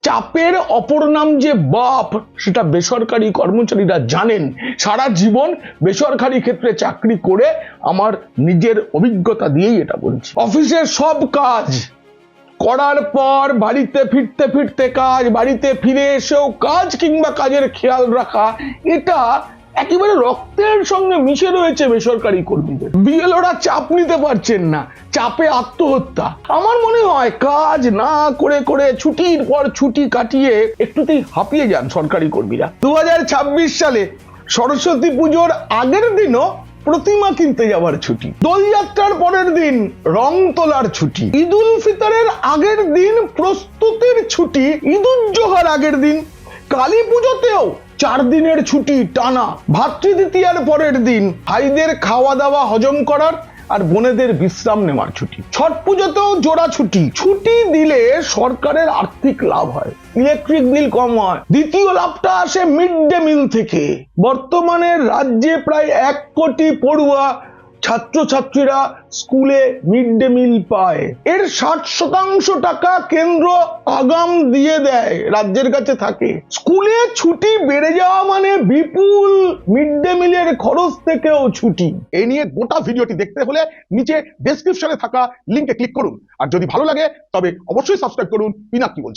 চাপের অপর নাম যে বাপ, সেটা বেসরকারি কর্মচারীরা জানেন। সারা জীবন বেসরকারি ক্ষেত্রে চাকরি করে আমার নিজের অভিজ্ঞতা দিয়েই এটা বলছি। অফিসের সব কাজ করার পর বাড়িতে ফিরতে ফিরতে কাজ, বাড়িতে ফিরে এসেও কাজ কিংবা কাজের খেয়াল রাখা, এটা একেবারে রক্তের সঙ্গে মিশে রয়েছে বেসরকারি কর্মীদের। বিএলওরা চাপ নিতে পারছেন না, চাপে আত্মহত্যা। আমার মনে হয় কাজ না করে করে ছুটির পর ছুটি কাটিয়ে একটুতেই হাঁপিয়ে যান সরকারি কর্মীরা। 2026 সালে সরস্বতী পুজোর আগের দিনও প্রতিমা কিনতে যাওয়ার ছুটি, দোলযাত্রার পরের দিন রং তোলার ছুটি, ঈদ উল ফিতরের আগের দিন প্রস্তুতির ছুটি, ঈদ উল জোহার আগের দিন, কালী পুজোতেও 4 দিনের ছুটি টানা, ভাতৃদ্বিতীয়ার পরের দিন ভাইদের খাওয়া দাওয়া হজম করার আর বোনেদের বিশ্রাম নেওয়ার ছুটি, ছট পুজোতেও জোড়া ছুটি। ছুটি দিলে সরকারের আর্থিক লাভ হয়, ইলেকট্রিক বিল কম হয়। দ্বিতীয় লাভটা আসে মিড ডে মিল থেকে। বর্তমানে রাজ্যে প্রায় 1 কোটি পড়ুয়া ছাত্রছাত্রীরা স্কুলে মিড ডে মিল পায়। এর 60% টাকা কেন্দ্র আগাম দিয়ে দেয়, রাজ্যের কাছে থাকে। স্কুলে ছুটি বেড়ে যাওয়া মানে বিপুল মিড ডে মিলের খরচ থেকেও ছুটি। এই নিয়ে গোটা ভিডিওটি দেখতে হলে নিচে ডেসক্রিপশনে থাকা লিংকে ক্লিক করুন। আর যদি ভালো লাগে তবে অবশ্যই সাবস্ক্রাইব করুন পিনাক কি বলছে।